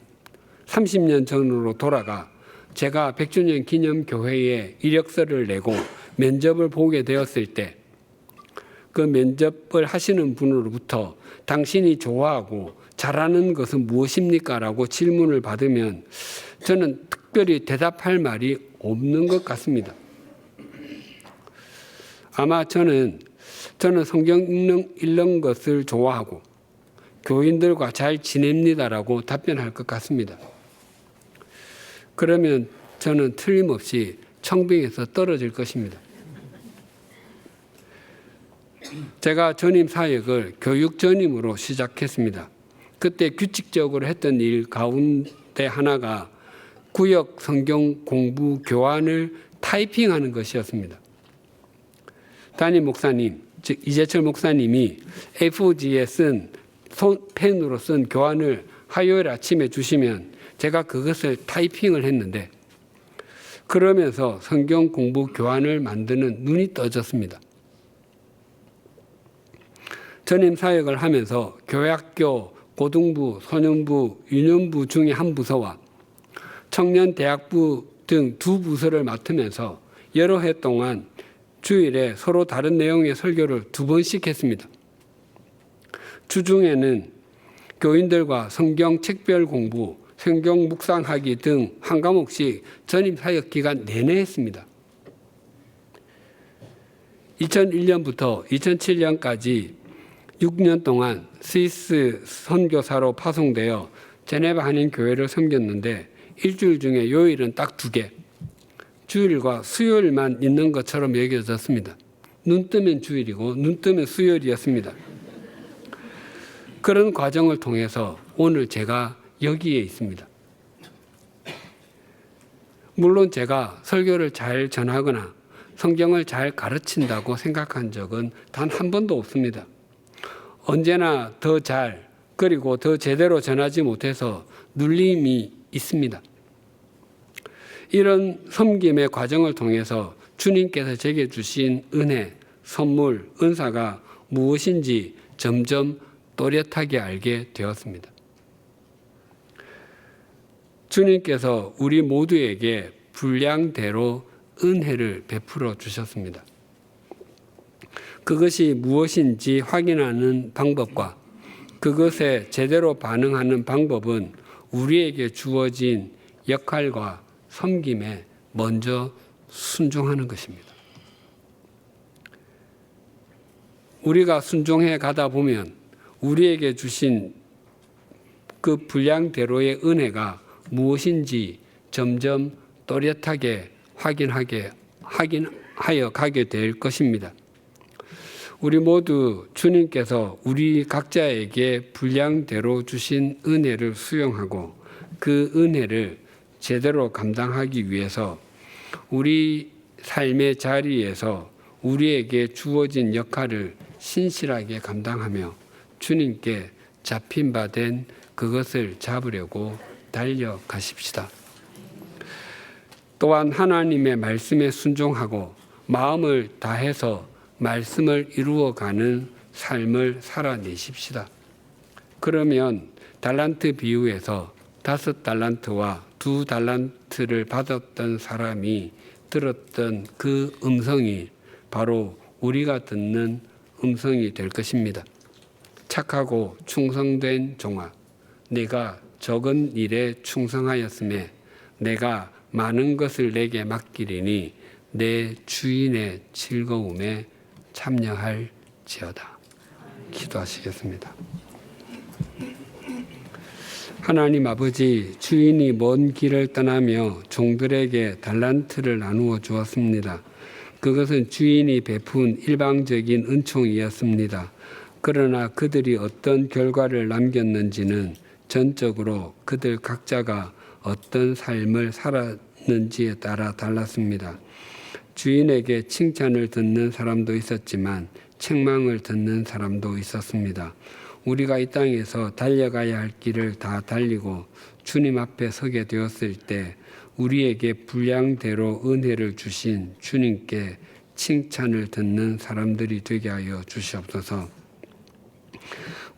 30년 전으로 돌아가 제가 100주년 기념교회에 이력서를 내고 면접을 보게 되었을 때 그 면접을 하시는 분으로부터 당신이 좋아하고 잘하는 것은 무엇입니까? 라고 질문을 받으면 저는 특별히 대답할 말이 없는 것 같습니다. 아마 저는 성경 읽는 것을 좋아하고 교인들과 잘 지냅니다라고 답변할 것 같습니다. 그러면 저는 틀림없이 청빙에서 떨어질 것입니다. 제가 전임 사역을 교육 전임으로 시작했습니다. 그때 규칙적으로 했던 일 가운데 하나가 구역 성경 공부 교환을 타이핑하는 것이었습니다. 담임 목사님, 즉 이재철 목사님이 A4지에 쓴 펜으로 쓴 교환을 화요일 아침에 주시면 제가 그것을 타이핑을 했는데 그러면서 성경 공부 교환을 만드는 눈이 떠졌습니다. 전임 사역을 하면서 교회학교, 고등부, 소년부, 유년부 중에 한 부서와 청년대학부 등 두 부서를 맡으면서 여러 해 동안 주일에 서로 다른 내용의 설교를 2번씩 했습니다. 주중에는 교인들과 성경 책별 공부, 성경 묵상하기 등 한 과목씩 전임 사역 기간 내내 했습니다. 2001년부터 2007년까지 6년 동안 스위스 선교사로 파송되어 제네바 한인교회를 섬겼는데 일주일 중에 요일은 딱 2개, 주일과 수요일만 있는 것처럼 여겨졌습니다. 눈 뜨면 주일이고 눈 뜨면 수요일이었습니다. 그런 과정을 통해서 오늘 제가 여기에 있습니다. 물론 제가 설교를 잘 전하거나 성경을 잘 가르친다고 생각한 적은 단 한 번도 없습니다. 언제나 더 잘 그리고 더 제대로 전하지 못해서 눌림이 있습니다. 이런 섬김의 과정을 통해서 주님께서 제게 주신 은혜, 선물, 은사가 무엇인지 점점 또렷하게 알게 되었습니다. 주님께서 우리 모두에게 분량대로 은혜를 베풀어 주셨습니다. 그것이 무엇인지 확인하는 방법과 그것에 제대로 반응하는 방법은 우리에게 주어진 역할과 섬김에 먼저 순종하는 것입니다. 우리가 순종해 가다 보면 우리에게 주신 그 분량대로의 은혜가 무엇인지 점점 또렷하게 확인하여 가게 될 것입니다. 우리 모두 주님께서 우리 각자에게 분량대로 주신 은혜를 수용하고 그 은혜를 제대로 감당하기 위해서 우리 삶의 자리에서 우리에게 주어진 역할을 신실하게 감당하며 주님께 잡힌 바 된 그것을 잡으려고 달려가십시다. 또한 하나님의 말씀에 순종하고 마음을 다해서 말씀을 이루어가는 삶을 살아내십시다. 그러면 달란트 비유에서 5달란트와 2달란트를 받았던 사람이 들었던 그 음성이 바로 우리가 듣는 음성이 될 것입니다. 착하고 충성된 종아, 네가 적은 일에 충성하였음에 내가 많은 것을 내게 맡기리니 내 주인의 즐거움에 참여할지어다. 기도하시겠습니다. 하나님 아버지, 주인이 먼 길을 떠나며 종들에게 달란트를 나누어 주었습니다. 그것은 주인이 베푼 일방적인 은총이었습니다. 그러나 그들이 어떤 결과를 남겼는지는 전적으로 그들 각자가 어떤 삶을 살았는지에 따라 달랐습니다. 주인에게 칭찬을 듣는 사람도 있었지만 책망을 듣는 사람도 있었습니다. 우리가 이 땅에서 달려가야 할 길을 다 달리고 주님 앞에 서게 되었을 때 우리에게 분량대로 은혜를 주신 주님께 칭찬을 듣는 사람들이 되게 하여 주시옵소서.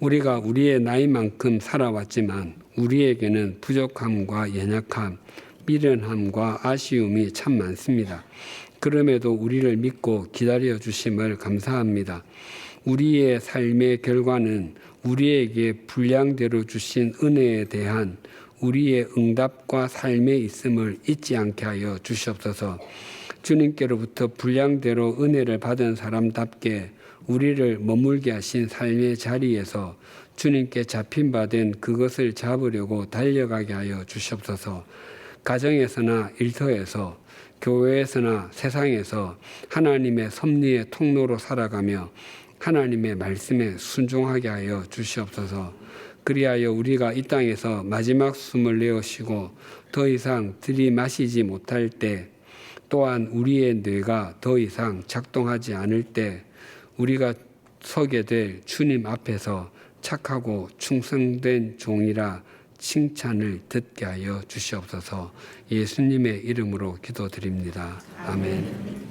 우리가 우리의 나이만큼 살아왔지만 우리에게는 부족함과 연약함, 미련함과 아쉬움이 참 많습니다. 그럼에도 우리를 믿고 기다려 주심을 감사합니다. 우리의 삶의 결과는 우리에게 분량대로 주신 은혜에 대한 우리의 응답과 삶에 있음을 잊지 않게 하여 주시옵소서. 주님께로부터 분량대로 은혜를 받은 사람답게 우리를 머물게 하신 삶의 자리에서 주님께 잡힌 바 된 그것을 잡으려고 달려가게 하여 주시옵소서. 가정에서나 일터에서 교회에서나 세상에서 하나님의 섭리의 통로로 살아가며 하나님의 말씀에 순종하게 하여 주시옵소서. 그리하여 우리가 이 땅에서 마지막 숨을 내어쉬고 더 이상 들이마시지 못할 때 또한 우리의 뇌가 더 이상 작동하지 않을 때 우리가 서게 될 주님 앞에서 착하고 충성된 종이라 칭찬을 듣게 하여 주시옵소서. 예수님의 이름으로 기도드립니다. 아멘.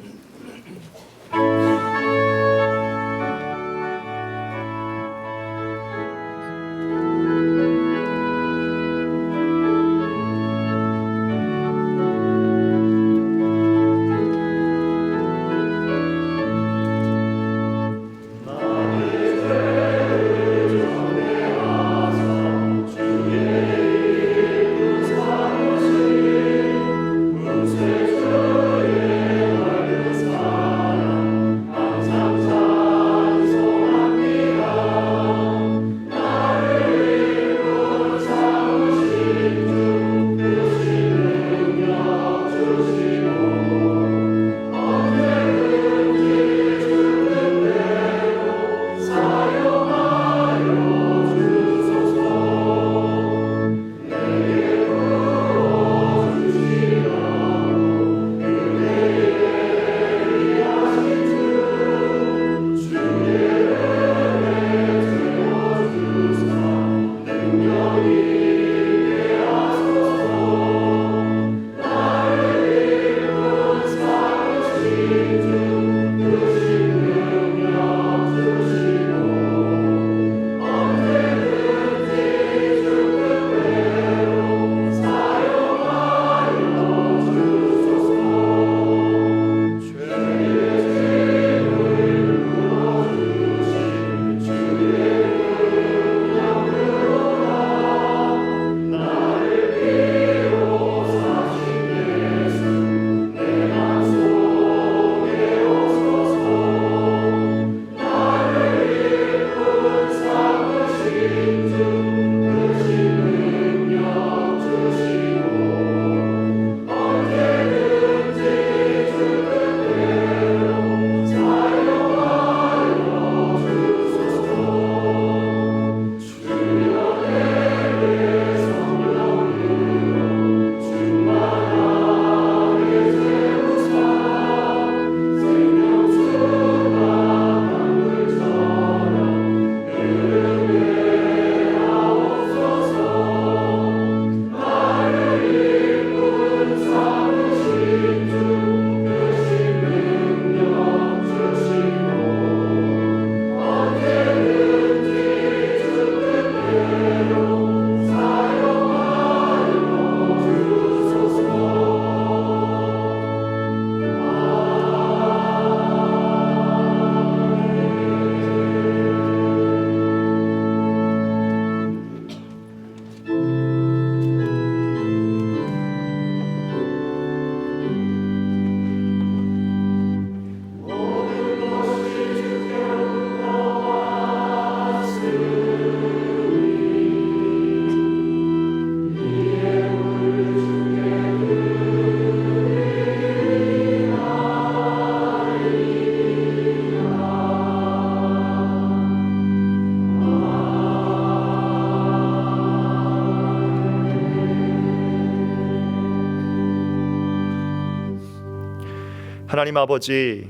하나님 아버지,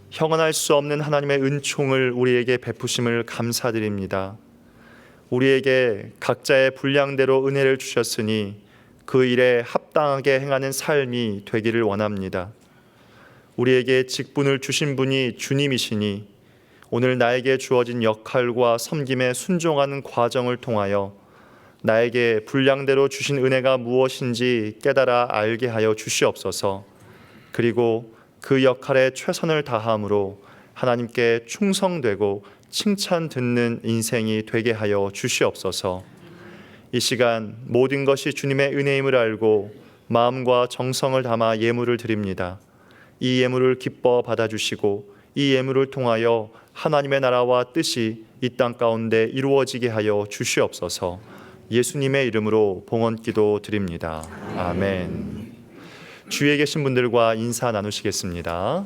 형언할 수 없는 하나님의 은총을 우리에게 베푸심을 감사드립니다. 우리에게 각자의 분량대로 은혜를 주셨으니 그 일에 합당하게 행하는 삶이 되기를 원합니다. 우리에게 직분을 주신 분이 주님이시니 오늘 나에게 주어진 역할과 섬김에 순종하는 과정을 통하여 나에게 분량대로 주신 은혜가 무엇인지 깨달아 알게 하여 주시옵소서. 그리고 그 역할에 최선을 다함으로 하나님께 충성되고 칭찬 듣는 인생이 되게 하여 주시옵소서. 이 시간 모든 것이 주님의 은혜임을 알고 마음과 정성을 담아 예물을 드립니다. 이 예물을 기뻐 받아주시고 이 예물을 통하여 하나님의 나라와 뜻이 이 땅 가운데 이루어지게 하여 주시옵소서. 예수님의 이름으로 봉헌기도 드립니다. 아멘. 주위에 계신 분들과 인사 나누시겠습니다.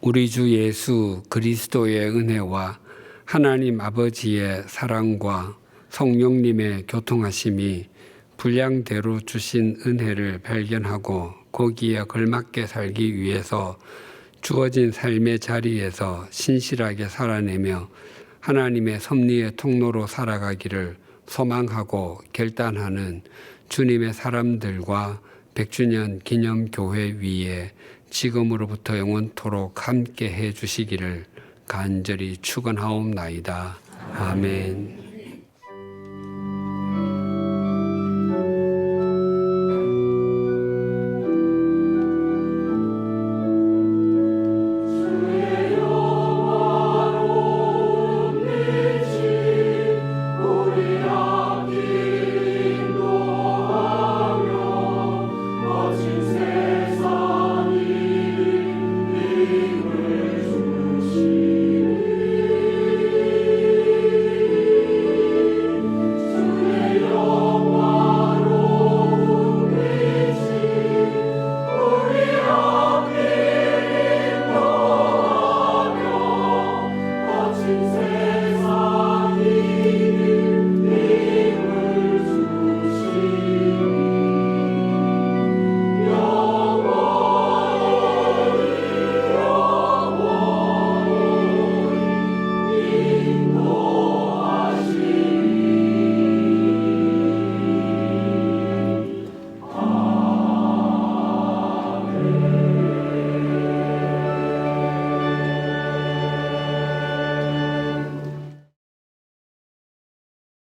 우리 주 예수 그리스도의 은혜와 하나님 아버지의 사랑과 성령님의 교통하심이 분량대로 주신 은혜를 발견하고 거기에 걸맞게 살기 위해서 주어진 삶의 자리에서 신실하게 살아내며 하나님의 섭리의 통로로 살아가기를 소망하고 결단하는 주님의 사람들과 100주년 기념교회 위에 지금으로부터 영원토록 함께 해 주시기를 간절히 축원하옵나이다. 아멘.